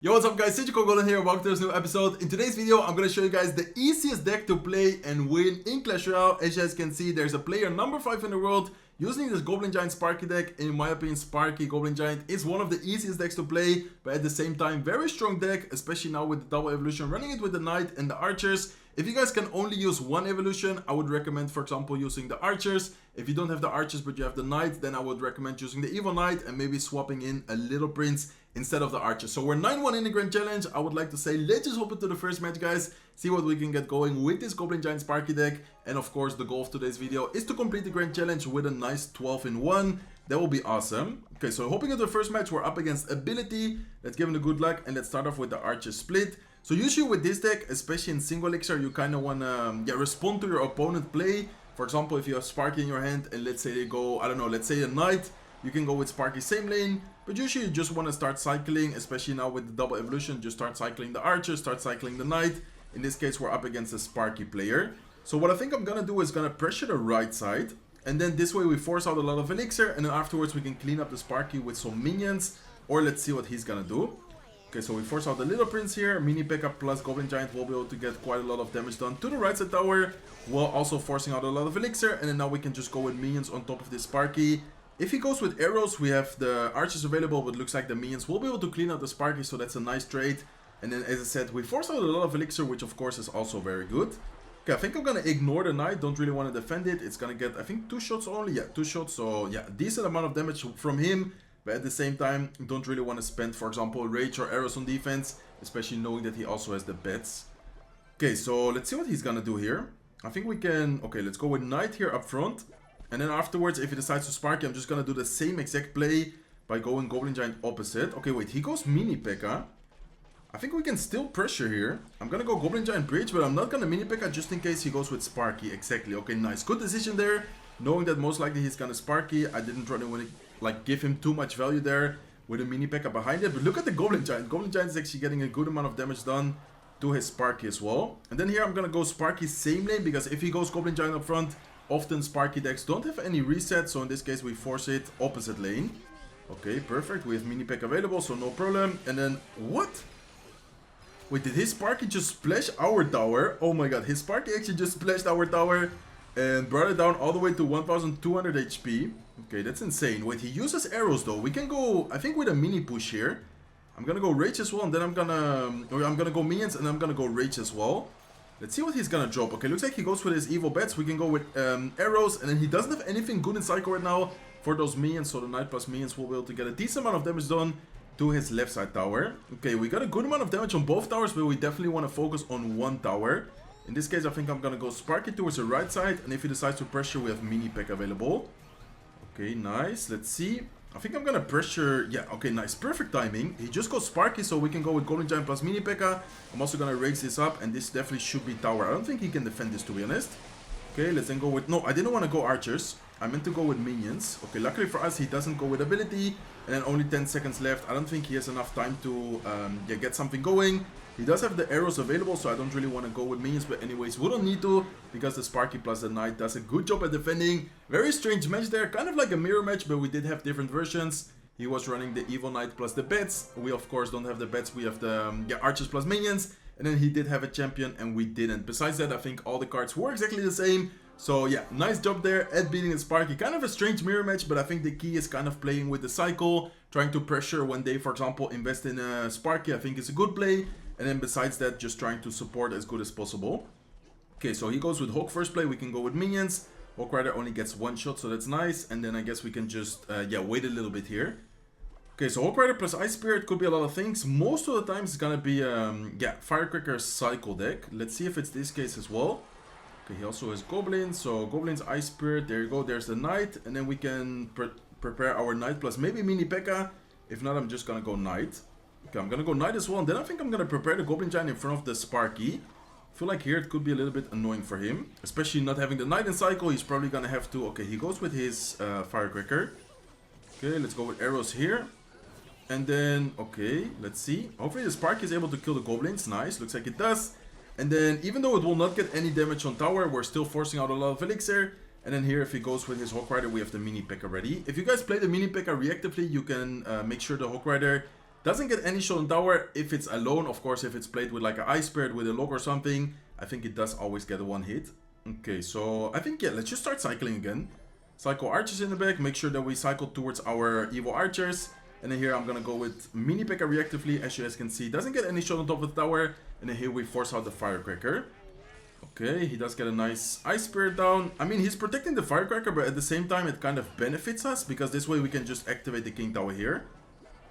Yo, what's up guys, it's Goblin here, welcome to this new episode. In today's video, I'm going to show you guys the easiest deck to play and win in Clash Royale. As you guys can see, there's a player number 5 in the world using this Goblin Giant Sparky deck. In my opinion, Sparky Goblin Giant is one of the easiest decks to play, but at the same time, very strong deck, especially now with the double evolution, running it with the Knight and the Archers. If you guys can only use one evolution, I would recommend, for example, using the Archers. If you don't have the Archers but you have the Knight, then I would recommend using the Evil Knight and maybe swapping in a Little Prince instead of the Archers. So we're 9-1 in the Grand Challenge. I would like to say, let's just hop into the first match, guys. See what we can get going with this Goblin Giant Sparky deck. And of course, the goal of today's video is to complete the Grand Challenge with a nice 12-in-1. That will be awesome. Okay, so hopping into the first match, we're up against Ability. Let's give him the good luck and let's start off with the Archer split. So usually with this deck, especially in single elixir, you kind of want to respond to your opponent play. For example, if you have Sparky in your hand and let's say they go, I don't know, let's say a Knight, you can go with Sparky same lane. But usually you just want to start cycling, especially now with the double evolution, just start cycling the Archer, start cycling the Knight. In this case, we're up against a Sparky player. So what I think I'm going to do is going to pressure the right side. And then this way we force out a lot of elixir. And then afterwards we can clean up the Sparky with some minions. Or let's see what he's going to do. Okay, so we force out the Little Prince here. Mini P.E.K.K.A plus Goblin Giant will be able to get quite a lot of damage done to the right side tower, while also forcing out a lot of elixir. And then now we can just go with minions on top of this Sparky. If he goes with arrows, we have the Archers available, but looks like the minions will be able to clean out the Sparky, so that's a nice trade. And then, as I said, we force out a lot of elixir, which of course is also very good. Okay, I think I'm gonna ignore the Knight, don't really want to defend it. It's gonna get, I think, 2 shots only. Yeah, 2 shots, so yeah, decent amount of damage from him. But at the same time, don't really want to spend, for example, Rage or arrows on defense, especially knowing that he also has the bets. Okay, so let's see what he's gonna do here. I think we can, okay, let's go with Knight here up front. And then afterwards, if he decides to Sparky, I'm just gonna do the same exact play by going Goblin Giant opposite. Okay, wait, he goes Mini P.E.K.K.A. I think we can still pressure here. I'm gonna go Goblin Giant Bridge, but I'm not gonna Mini P.E.K.K.A just in case he goes with Sparky. Exactly, okay, nice. Good decision there. Knowing that most likely he's gonna Sparky, I didn't really want to like give him too much value there with a Mini P.E.K.K.A behind it. But look at the Goblin Giant. Goblin Giant is actually getting a good amount of damage done to his Sparky as well. And then here I'm gonna go Sparky same lane, because if he goes Goblin Giant up front, often Sparky decks don't have any reset, so in this case we force it opposite lane. Okay, perfect. We have Mini P.E.K.K.A available, so no problem. And then, what? Wait, did his Sparky just splash our tower? Oh my god, his Sparky actually just splashed our tower and brought it down all the way to 1200 HP. Okay, that's insane. Wait, he uses arrows though. We can go, I think, with a mini push here. I'm gonna go Rage as well, and then I'm gonna go minions, and I'm gonna go Rage as well. Let's see what he's gonna drop. Okay, looks like he goes with his evil bets. We can go with arrows, and then he doesn't have anything good in cycle right now for those minions, so the Knight plus minions will be able to get a decent amount of damage done to his left side tower. Okay, we got a good amount of damage on both towers, but we definitely want to focus on one tower. In this case, I think I'm gonna go Sparky towards the right side, and if he decides to pressure, we have Mini P.E.K.K.A available. Okay, nice. Let's see. I think I'm gonna pressure. Yeah, okay, nice. Perfect timing. He just goes Sparky, so we can go with Goblin Giant plus Mini P.E.K.K.A. I'm also gonna raise this up, and this definitely should be tower. I don't think he can defend this, to be honest. Okay, let's then go with... No, I didn't want to go Archers. I meant to go with minions. Okay, luckily for us, he doesn't go with ability. And then only 10 seconds left. I don't think he has enough time to get something going. He does have the arrows available, so I don't really want to go with minions. But anyways, we don't need to, because the Sparky plus the Knight does a good job at defending. Very strange match there. Kind of like a mirror match, but we did have different versions. He was running the Evil Knight plus the bets. We, of course, don't have the bets. We have the Archers plus minions. And then he did have a champion, and we didn't. Besides that, I think all the cards were exactly the same. So yeah, nice job there at beating the Sparky. Kind of a strange mirror match, but I think the key is kind of playing with the cycle. Trying to pressure when they, for example, invest in a Sparky, I think is a good play. And then besides that, just trying to support as good as possible. Okay, so he goes with Hawk first play. We can go with minions. Hawk Rider only gets 1 shot, so that's nice. And then I guess we can just, wait a little bit here. Okay, so Hawk Rider plus Ice Spirit could be a lot of things. Most of the time it's gonna be, Firecracker Cycle deck. Let's see if it's this case as well. Okay, he also has Goblin, so Goblin's Ice Spirit, there you go, there's the Knight. And then we can prepare our Knight plus maybe Mini P.E.K.K.A. If not, I'm just gonna go Knight. Okay, I'm gonna go Knight as well, and then I think I'm gonna prepare the Goblin Giant in front of the Sparky. I feel like here it could be a little bit annoying for him, especially not having the Knight in cycle. He's probably gonna have to, okay, he goes with his Firecracker. Okay, let's go with arrows here. And then, okay, let's see. Hopefully the Sparky is able to kill the Goblins. Nice, looks like it does. And then, even though it will not get any damage on tower, we're still forcing out a lot of elixir. And then here, if he goes with his Hawk Rider, we have the Mini P.E.K.K.A ready. If you guys play the Mini P.E.K.K.A reactively, you can make sure the Hawk Rider Doesn't get any shot on tower if it's alone. Of course, if it's played with like an Ice Spirit with a log or something, I think it does always get a one hit. Okay, so I think, yeah, let's just start cycling again. Cycle archers in the back, make sure that we cycle towards our evil archers. And then here I'm gonna go with mini P.E.K.K.A reactively, as you guys can see. Doesn't get any shot on top of the tower. And then here we force out the Firecracker. Okay, he does get a nice Ice Spirit down. I mean, he's protecting the Firecracker, but at the same time it kind of benefits us, because this way we can just activate the King Tower here.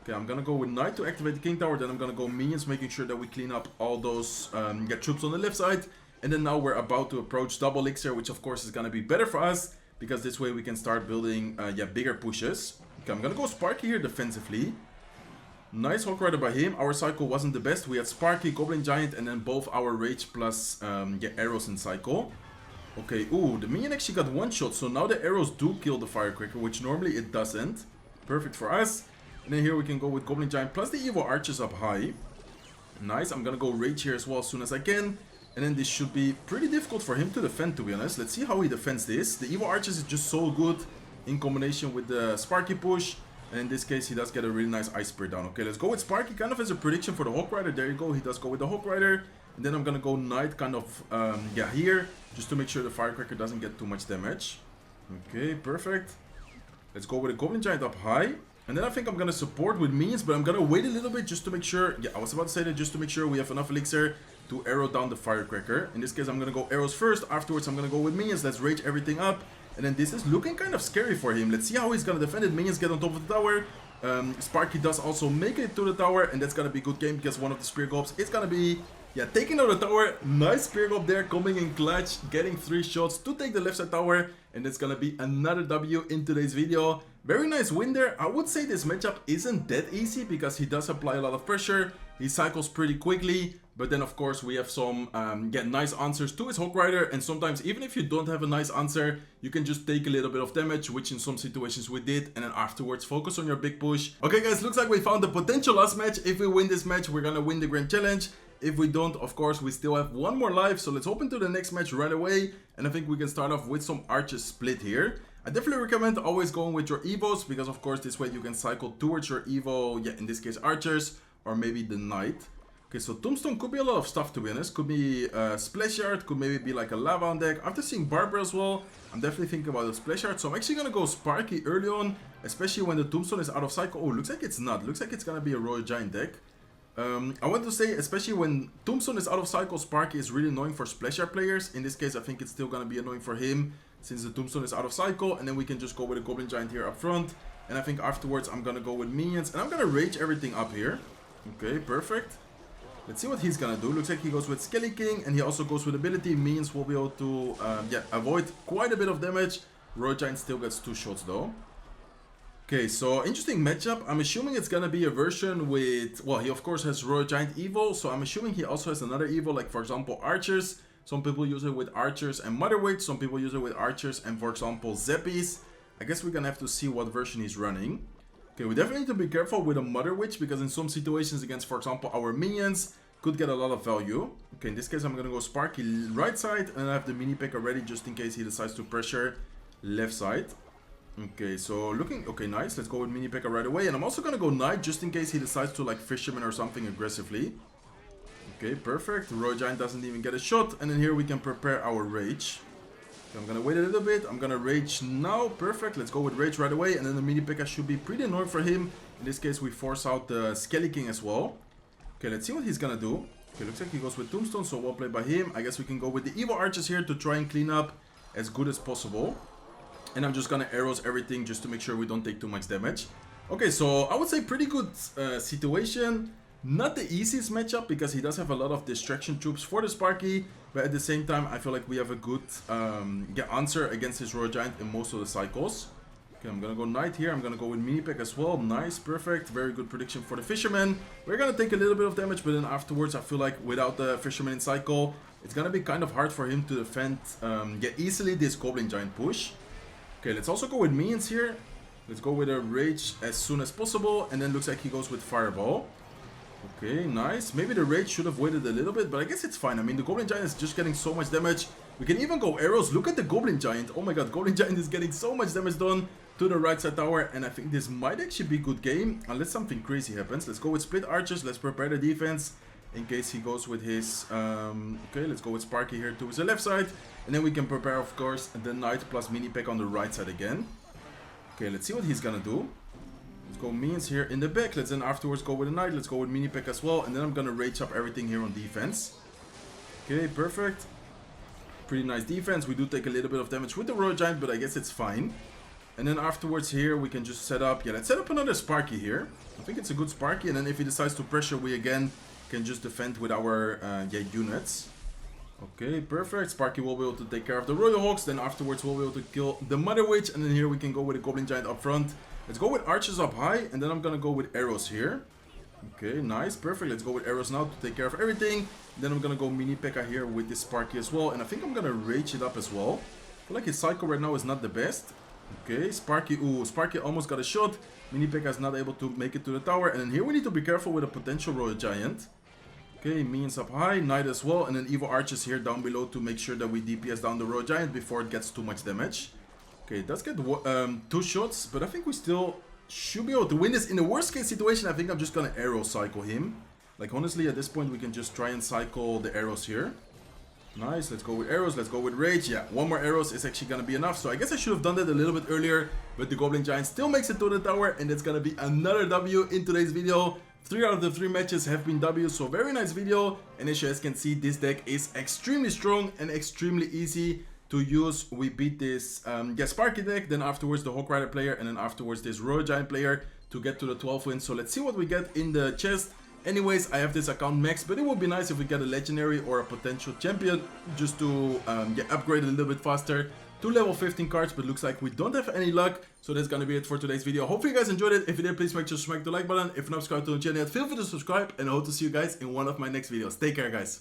Okay, I'm gonna go with Knight to activate the King Tower, then I'm gonna go Minions, making sure that we clean up all those troops on the left side. And then now we're about to approach double elixir, which of course is gonna be better for us, because this way we can start building bigger pushes. Okay, I'm gonna go Sparky here defensively. Nice Hulk Rider by him. Our cycle wasn't the best. We had Sparky, Goblin Giant, and then both our Rage plus arrows in cycle. Okay, ooh, the minion actually got one shot, so now the arrows do kill the Firecracker, which normally it doesn't. Perfect for us. And then here we can go with Goblin Giant plus the evil archers up high. Nice, I'm gonna go Rage here as well as soon as I can. And then this should be pretty difficult for him to defend, to be honest. Let's see how he defends this. The evil archers is just so good in combination with the Sparky push. And in this case, he does get a really nice Ice Spirit down. Okay, let's go with Sparky, kind of as a prediction for the Hulk Rider. There you go, he does go with the Hulk Rider. And then I'm gonna go Knight kind of, here. Just to make sure the Firecracker doesn't get too much damage. Okay, perfect. Let's go with a Goblin Giant up high. And then I think I'm gonna support with Minions, but I'm gonna wait a little bit just to make sure... Yeah, I was about to say that, just to make sure we have enough elixir to arrow down the Firecracker. In this case, I'm gonna go arrows first. Afterwards, I'm gonna go with Minions. Let's rage everything up. And then this is looking kind of scary for him. Let's see how he's gonna defend it. Minions get on top of the tower. Sparky does also make it to the tower, and that's gonna be a good game because one of the Spear Gobs is gonna be, taking out the tower. Nice Spear Gob there, coming in clutch, getting 3 shots to take the left side tower, and that's gonna be another W in today's video. Very nice win there. I would say this matchup isn't that easy because he does apply a lot of pressure. He cycles pretty quickly, but then of course we have some nice answers to his Hulk Rider, and sometimes even if you don't have a nice answer, you can just take a little bit of damage, which in some situations we did, and then afterwards focus on your big push. Okay guys, looks like we found the potential last match. If we win this match, we're gonna win the Grand Challenge. If we don't, of course, we still have one more life, so let's hop into the next match right away, and I think we can start off with some archers split here. I definitely recommend always going with your evos, because of course this way you can cycle towards your evo, in this case archers, or maybe the knight. Okay, so Tombstone could be a lot of stuff, to be honest. Could be Splash Yard, could maybe be like a Lava on deck. After seeing Barber as well, I'm definitely thinking about a Splash Yard. So I'm actually gonna go Sparky early on, especially when the Tombstone is out of cycle. Oh, looks like it's not. Looks like it's gonna be a Royal Giant deck. I want to say, especially when Tombstone is out of cycle, Sparky is really annoying for Splash Yard players. In this case, I think it's still gonna be annoying for him, since the Tombstone is out of cycle, and then we can just go with a Goblin Giant here up front. And I think afterwards I'm gonna go with Minions, and I'm gonna rage everything up here. Okay, perfect. Let's see what he's gonna do. Looks like he goes with Skelly King, and he also goes with ability. Minions will be able to avoid quite a bit of damage. Royal Giant still gets 2 shots though. Okay, so interesting matchup. I'm assuming it's gonna be a version with, well, he of course has Royal Giant Evo, so I'm assuming he also has another Evo, like for example Archers. Some people use it with Archers and Motherwitch, some people use it with Archers and, for example, Zeppies. I guess we're gonna have to see what version he's running. Okay, we definitely need to be careful with a Mother Witch, because in some situations against, for example, our minions, could get a lot of value. Okay, in this case I'm gonna go Sparky right side, and I have the mini P.E.K.K.A ready just in case he decides to pressure left side. Okay, so looking, okay, nice. Let's go with mini P.E.K.K.A right away, and I'm also gonna go Knight just in case he decides to like Fisherman or something aggressively. Okay, perfect. Royal Giant doesn't even get a shot, and then here we can prepare our Rage. Okay, I'm gonna wait a little bit. I'm gonna Rage now. Perfect. Let's go with Rage right away, and then the mini P.E.K.K.A should be pretty annoying for him. In this case, we force out the Skelly King as well. Okay, let's see what he's gonna do. Okay, looks like he goes with Tombstone, so well played by him. I guess we can go with the Evil Archers here to try and clean up as good as possible. And I'm just gonna arrows everything just to make sure we don't take too much damage. Okay, so I would say pretty good situation. Not the easiest matchup because he does have a lot of distraction troops for the Sparky. But at the same time, I feel like we have a good answer against his Royal Giant in most of the cycles. Okay, I'm gonna go Knight here. I'm gonna go with mini P.E.K.K.A as well. Nice, perfect. Very good prediction for the Fisherman. We're gonna take a little bit of damage, but then afterwards, I feel like without the Fisherman in cycle, it's gonna be kind of hard for him to defend easily this Goblin Giant push. Okay, let's also go with Minions here. Let's go with a Rage as soon as possible. And then looks like he goes with Fireball. Okay, nice. Maybe the Rage should have waited a little bit, but I guess it's fine. I mean, the Goblin Giant is just getting so much damage. We can even go arrows. Look at the Goblin Giant. Oh my god, Goblin Giant is getting so much damage done. to the right side tower, and I think this might actually be a good game, unless something crazy happens. Let's go with split archers, let's prepare the defense, in case he goes with his, okay, let's go with Sparky here towards the left side, and then we can prepare, of course, the knight plus mini pack on the right side again. Okay, let's see what he's gonna do. Let's go minions here in the back, let's then afterwards go with a knight, let's go with mini pack as well, and then I'm gonna rage up everything here on defense. Okay, perfect. Pretty nice defense. We do take a little bit of damage with the Royal Giant, but I guess it's fine. And then afterwards here, we can just set up, yeah, let's set up another Sparky here. I think it's a good Sparky, and then if he decides to pressure, we again can just defend with our units. Okay, perfect. Sparky will be able to take care of the Royal Hawks, then afterwards we'll be able to kill the Mother Witch, and then here we can go with a Goblin Giant up front. Let's go with archers up high, and then I'm gonna go with arrows here. Okay, nice, perfect. Let's go with arrows now to take care of everything. Then I'm gonna go mini P.E.K.K.A here with this Sparky as well, and I think I'm gonna rage it up as well. I feel like his cycle right now is not the best. Okay, Sparky, ooh, Sparky almost got a shot. Mini P.E.K.K.A is not able to make it to the tower, and then here we need to be careful with a potential Royal Giant. Okay, minions up high, knight as well, and then evil archers here down below to make sure that we DPS down the Royal Giant before it gets too much damage. Okay, it does get 2 shots, but I think we still should be able to win this. In the worst case situation, I think I'm just gonna arrow cycle him. Like, honestly, at this point, we can just try and cycle the arrows here. Nice, let's go with arrows, let's go with rage. Yeah, 1 more arrows is actually gonna be enough. So I guess I should have done that a little bit earlier, but the Goblin Giant still makes it to the tower, and it's gonna be another W in today's video. 3 out of the 3 matches have been W's, so very nice video. And as you guys can see, this deck is extremely strong and extremely easy to use. We beat this Sparky deck, then afterwards the Hawk Rider player, and then afterwards this Royal Giant player to get to the 12 wins. So let's see what we get in the chest. Anyways, I have this account maxed, but it would be nice if we get a legendary or a potential champion just to get upgraded a little bit faster to level 15 cards, but looks like we don't have any luck. So that's gonna be it for today's video. Hopefully you guys enjoyed it. If you did, please make sure to smack the like button. If you're not subscribed to the channel yet, feel free to subscribe, and I hope to see you guys in one of my next videos. Take care, guys.